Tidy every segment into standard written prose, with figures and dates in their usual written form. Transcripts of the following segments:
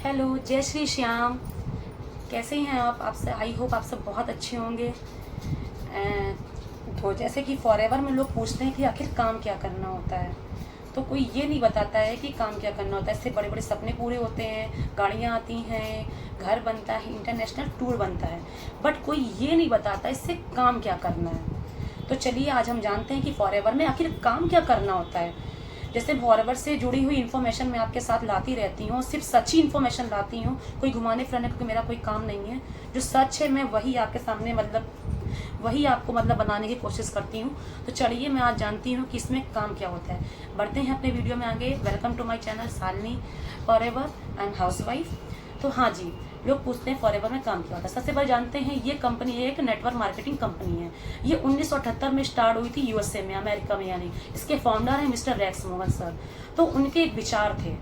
Hello, जय श्री श्याम। कैसे हैं आप? आपसे आई होप आप सब बहुत अच्छे होंगे। तो जैसे कि फॉरएवर में लोग पूछते हैं कि आखिर काम क्या करना होता है, तो कोई ये नहीं बताता है कि काम क्या करना होता है। इससे बड़े बड़े सपने पूरे होते हैं, गाड़ियाँ आती हैं, घर बनता है, इंटरनेशनल टूर बनता है, बट कोई ये नहीं बताता इससे काम क्या करना है। तो चलिए आज हम जानते हैं कि फॉरएवर में आखिर काम क्या करना होता है। जैसे फॉरएवर से जुड़ी हुई इन्फॉर्मेशन मैं आपके साथ लाती रहती हूँ, सिर्फ सच्ची इन्फॉर्मेशन लाती हूँ, कोई घुमाने फिराने का मेरा कोई काम नहीं है। जो सच है मैं वही आपके सामने वही आपको बनाने की कोशिश करती हूँ। तो चलिए मैं आज जानती हूँ कि इसमें काम क्या होता है। बढ़ते हैं अपने वीडियो में आगे। Welcome to my channel Shalini forever, I am housewife. तो हाँ जी, लोग पूछते हैं फॉरएवर में काम क्या होता है। सबसे पहले जानते हैं ये कंपनी एक नेटवर्क मार्केटिंग कंपनी है। ये 1978 में स्टार्ट हुई थी यूएसए में, अमेरिका में। यानी इसके फाउंडर हैं मिस्टर रेक्स मोगन सर। तो उनके एक विचार थे,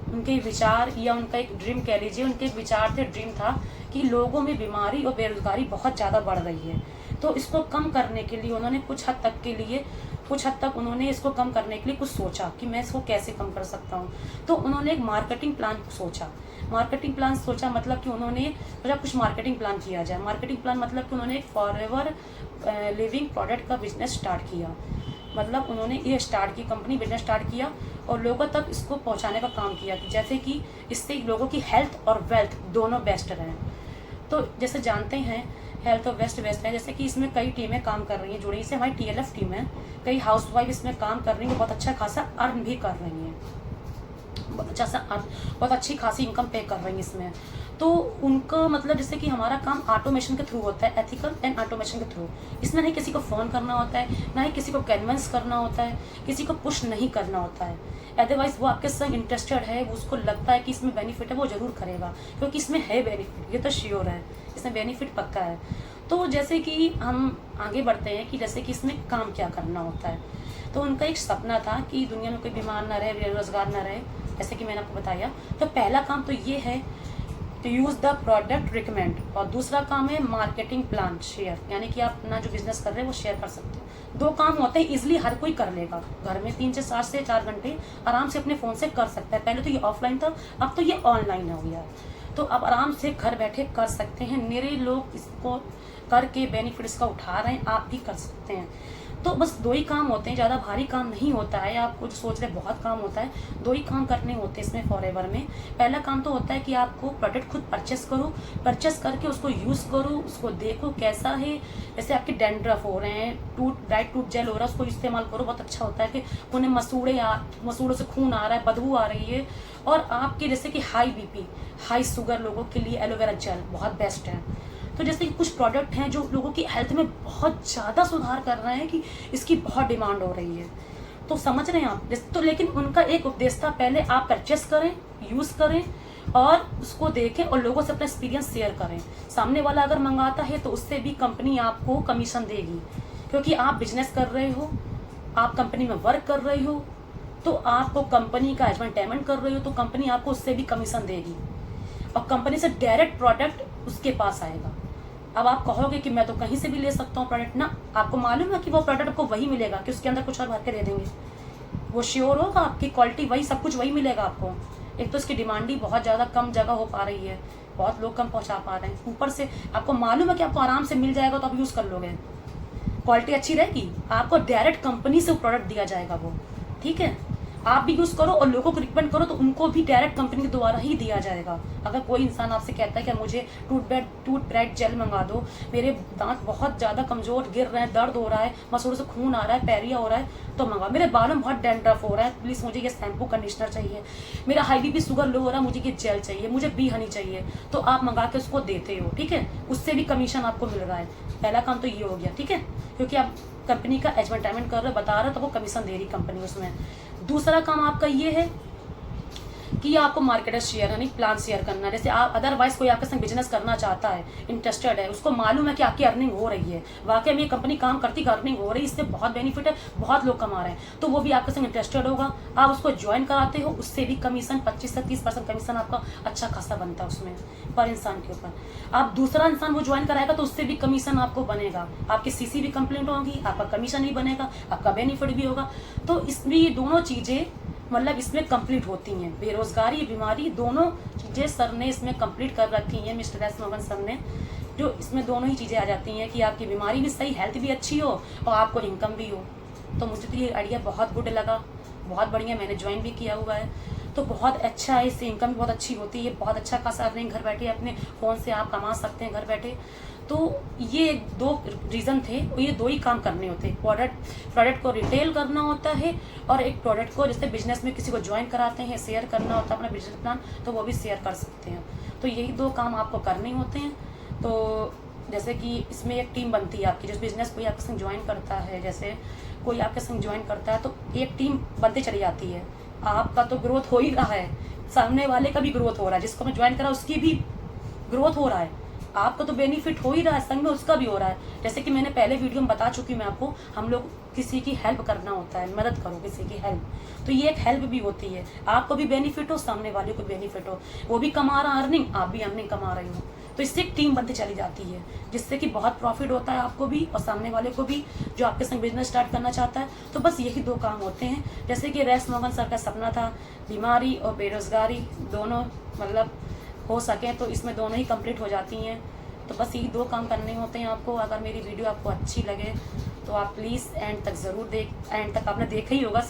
उनके विचार या उनका एक ड्रीम कह लीजिए, उनके एक विचार थे, ड्रीम था कि लोगों में बीमारी और बेरोजगारी बहुत ज़्यादा बढ़ रही है। तो इसको कम करने के लिए उन्होंने कुछ हद तक उन्होंने इसको कम करने के लिए कुछ सोचा कि मैं इसको कैसे कम कर सकता हूँ। तो उन्होंने एक मार्केटिंग प्लान सोचा, मतलब कि उन्होंने कुछ मार्केटिंग प्लान किया जाए। मार्केटिंग प्लान मतलब कि उन्होंने एक फॉरएवर लिविंग प्रोडक्ट का बिजनेस स्टार्ट किया। मतलब उन्होंने ये बिजनेस स्टार्ट किया और लोगों तक इसको पहुंचाने का काम किया कि जैसे कि इससे लोगों की हेल्थ और वेल्थ दोनों बेस्ट रहें। तो जैसे जानते हैं हेल्थ और बेस्ट है। जैसे कि इसमें कई टीमें काम कर रही हैं जुड़ी से, हमारी टीएलएफ टीम है। कई हाउसवाइफ इसमें काम कर रही हैं, बहुत अच्छा खासा अर्न भी कर रही हैं, बहुत अच्छी खासी इनकम पे कर रही हैं इसमें। तो उनका मतलब जैसे कि हमारा काम ऑटोमेशन के थ्रू होता है, एथिकल एंड ऑटोमेशन के थ्रू। इसमें नहीं किसी को फ़ोन करना होता है, ना ही किसी को कन्विंस करना होता है, किसी को पुश नहीं करना होता है। अदरवाइज वो आपके संग इंटरेस्टेड है, उसको लगता है कि इसमें बेनिफिट है, वो जरूर करेगा, क्योंकि इसमें है बेनिफिट, ये तो श्योर है, इसमें बेनिफिट पक्का है। तो जैसे कि हम आगे बढ़ते हैं कि जैसे कि इसमें काम क्या करना होता है। तो उनका एक सपना था कि दुनिया में कोई बीमार ना रहे, बेरोजगार ना रहे, जैसे कि मैंने आपको बताया। तो पहला काम तो ये है तो यूज़ द प्रोडक्ट रिकमेंड, और दूसरा काम है मार्केटिंग प्लान शेयर, यानी कि आप अपना जो बिजनेस कर रहे हैं वो शेयर कर सकते हो। दो काम होते हैं, इजिली हर कोई कर लेगा, घर में 3 से 4 घंटे आराम से अपने फ़ोन से कर सकता है। पहले तो ये ऑफलाइन था, अब तो ये ऑनलाइन हो गया है। तो अब आराम से घर बैठे कर सकते हैं, मेरे लोग इसको करके बेनिफिट्स का उठा रहे हैं, आप भी कर सकते हैं। तो बस दो ही काम होते हैं, ज़्यादा भारी काम नहीं होता है। आप कुछ सोच रहे बहुत काम होता है, दो ही काम करने होते हैं इसमें फॉरएवर में। पहला काम तो होता है कि आपको प्रोडक्ट खुद परचेस करके उसको यूज़ करो, उसको देखो कैसा है। जैसे आपके डैंड्रफ हो रहे हैं, ड्राई टूथ जेल हो रहा है, उसको इस्तेमाल करो, बहुत अच्छा होता है कि उन्हें मसूड़ों से खून आ रहा है, बदबू आ रही है। और आपके जैसे कि हाई बीपी, हाई शुगर लोगों के लिए एलोवेरा जेल बहुत बेस्ट है। तो जैसे कि कुछ प्रोडक्ट हैं जो लोगों की हेल्थ में बहुत ज़्यादा सुधार कर रहे हैं कि इसकी बहुत डिमांड हो रही है। तो समझ रहे हैं आप तो, लेकिन उनका एक उपदेश था, पहले आप परचेस करें, यूज़ करें और उसको देखें और लोगों से अपना एक्सपीरियंस शेयर करें। सामने वाला अगर मंगाता है तो उससे भी कंपनी आपको कमीशन देगी, क्योंकि आप बिजनेस कर रहे हो, आप कंपनी में वर्क कर रहे हो, तो आपको कंपनी का एडवर्टाइजमेंट कर रहे हो, तो कंपनी आपको उससे भी कमीशन देगी और कंपनी से डायरेक्ट प्रोडक्ट उसके पास आएगा। अब आप कहोगे कि मैं तो कहीं से भी ले सकता हूँ प्रोडक्ट, ना, आपको मालूम है कि वो प्रोडक्ट आपको वही मिलेगा कि उसके अंदर कुछ और भर के दे देंगे। वो श्योर होगा, आपकी क्वालिटी वही, सब कुछ वही मिलेगा आपको। एक तो इसकी डिमांड ही बहुत ज़्यादा कम जगह हो पा रही है, बहुत लोग कम पहुँचा पा रहे हैं, ऊपर से आपको मालूम है कि आपको आराम से मिल जाएगा, तो आप यूज़ कर लोगे, क्वालिटी अच्छी रहेगी, आपको डायरेक्ट कंपनी से वो प्रोडक्ट दिया जाएगा वो, ठीक है। आप भी यूज़ करो और लोगों को रिकमेंड करो, तो उनको भी डायरेक्ट कंपनी के द्वारा ही दिया जाएगा। अगर कोई इंसान आपसे कहता है कि मुझे टूथ ब्राइट जेल मंगा दो, मेरे दांत बहुत ज़्यादा कमज़ोर गिर रहे हैं, दर्द हो रहा है, मसूड़ों से खून आ रहा है, पैरिया हो रहा है, तो मंगा। मेरे बालों में बहुत डैंड्रफ हो रहा है, प्लीज़ मुझे ये शैम्पू कंडीशनर चाहिए। मेरा हाई बीपी शुगर लो हो रहा है, मुझे ये जेल चाहिए, मुझे बी हनी चाहिए, तो आप मंगा के उसको देते हो, ठीक है। उससे भी कमीशन आपको मिल रहा है। पहला काम तो ये हो गया, ठीक है, क्योंकि आप कंपनी का एडवर्टाइजमेंट कर रहे हो, बता रहे हो, तो वो कमीशन दे रही कंपनी उसमें। दूसरा काम आपका ये है कि आपको मार्केटर शेयर यानी प्लान शेयर करना। जैसे आप अदरवाइज कोई आपके संग बिजनेस करना चाहता है, इंटरेस्टेड है, उसको मालूम है कि आपकी अर्निंग हो रही है, वाकई में ये कंपनी काम करती है, अर्निंग हो रही है, इससे बहुत बेनिफिट है, बहुत लोग कमा रहे हैं, तो वो भी आपके संग इंटरेस्टेड होगा, आप उसको ज्वाइन कराते हो, उससे भी कमीशन 25 से 30% कमीशन आपका अच्छा खासा बनता है उसमें पर इंसान के ऊपर। आप दूसरा इंसान वो ज्वाइन कराएगा तो उससे भी कमीशन आपको बनेगा, आपकी सीसी भी कंप्लेंट होगी, आपका कमीशन भी बनेगा, आपका बेनिफिट भी होगा। तो इसमें ये दोनों चीज़ें मतलब इसमें कंप्लीट होती हैं। बेरोजगारी, बीमारी, दोनों चीज़ें सर ने इसमें कंप्लीट कर रखी हैं, मिस्टर एस मोहन सर ने, जो इसमें दोनों ही चीज़ें आ जाती हैं कि आपकी बीमारी भी सही, हेल्थ भी अच्छी हो और आपको इनकम भी हो। तो मुझे तो ये आइडिया बहुत गुड लगा, बहुत बढ़िया, मैंने ज्वाइन भी किया हुआ है। तो बहुत अच्छा है, इससे इनकम भी बहुत अच्छी होती है, बहुत अच्छा खासा अर्निंग घर बैठे अपने फ़ोन से आप कमा सकते हैं घर बैठे। तो ये 2 रीज़न थे, और ये 2 ही काम करने होते हैं। प्रोडक्ट को रिटेल करना होता है, और एक प्रोडक्ट को जैसे बिजनेस में किसी को ज्वाइन कराते हैं, शेयर करना होता है अपना बिजनेस प्लान, तो वो भी शेयर कर सकते हैं। तो यही 2 काम आपको करने होते हैं। तो जैसे कि इसमें एक टीम बनती है आपकी, जिस बिजनेस कोई आपके संग ज्वाइन करता है, जैसे कोई आपके संग ज्वाइन करता है तो एक टीम बनती चली जाती है। आपका तो ग्रोथ हो ही रहा है, सामने वाले का भी ग्रोथ हो रहा है, जिसको मैं ज्वाइन करा उसकी भी ग्रोथ हो रहा है, आपको तो बेनिफिट हो ही रहा है, संग में उसका भी हो रहा है। जैसे कि मैंने पहले वीडियो में बता चुकी हूँ मैं आपको, हम लोग किसी की हेल्प करना होता है, मदद करो किसी की हेल्प, तो ये एक हेल्प भी होती है, आपको भी बेनिफिट हो, सामने वाले को बेनिफिट हो, वो भी कमा रहा अर्निंग, आप भी अर्निंग कमा रही हो। तो इससे एक टीम बनती चली जाती है, जिससे कि बहुत प्रॉफिट होता है आपको भी और सामने वाले को भी, जो आपके संग बिजनेस स्टार्ट करना चाहता है। तो बस यही 2 काम होते हैं। जैसे कि एस मोहन सर का सपना था बीमारी और बेरोजगारी दोनों मतलब हो सके, तो इसमें दोनों ही कंप्लीट हो जाती हैं। तो बस यही 2 काम करने होते हैं आपको। अगर मेरी वीडियो आपको अच्छी लगे तो आप प्लीज़ एंड तक ज़रूर एंड तक आपने देखा ही होगा,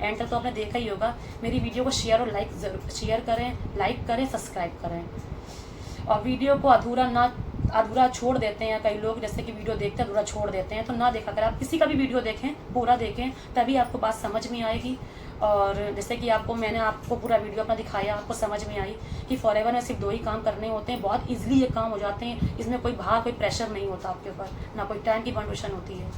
एंड तक तो आपने देखा ही होगा। मेरी वीडियो को शेयर और शेयर करें, लाइक करें, सब्सक्राइब करें। और वीडियो को अधूरा छोड़ देते हैं कई लोग, जैसे कि वीडियो देखते हैं अधूरा छोड़ देते हैं, तो ना देखा करें। आप किसी का भी वीडियो देखें, पूरा देखें, तभी आपको बात समझ में आएगी। और जैसे कि मैंने आपको पूरा वीडियो अपना दिखाया, आपको समझ में आई कि फॉरएवर में सिर्फ 2 ही काम करने होते हैं, बहुत ईजिली ये काम हो जाते हैं। इसमें कोई कोई प्रेशर नहीं होता आपके ऊपर, ना कोई टाइम की परमिशन होती है।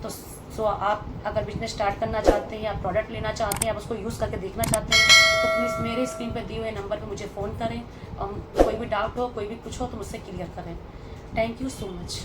तो सो आप अगर बिजनेस स्टार्ट करना चाहते हैं या प्रोडक्ट लेना चाहते हैं, आप उसको यूज़ करके देखना चाहते हैं, तो प्लीज़ मेरे स्क्रीन पर दिए हुए नंबर पर मुझे फ़ोन करें। कोई भी डाउट हो, कोई भी कुछ हो तो मुझसे क्लियर करें। Thank you so much.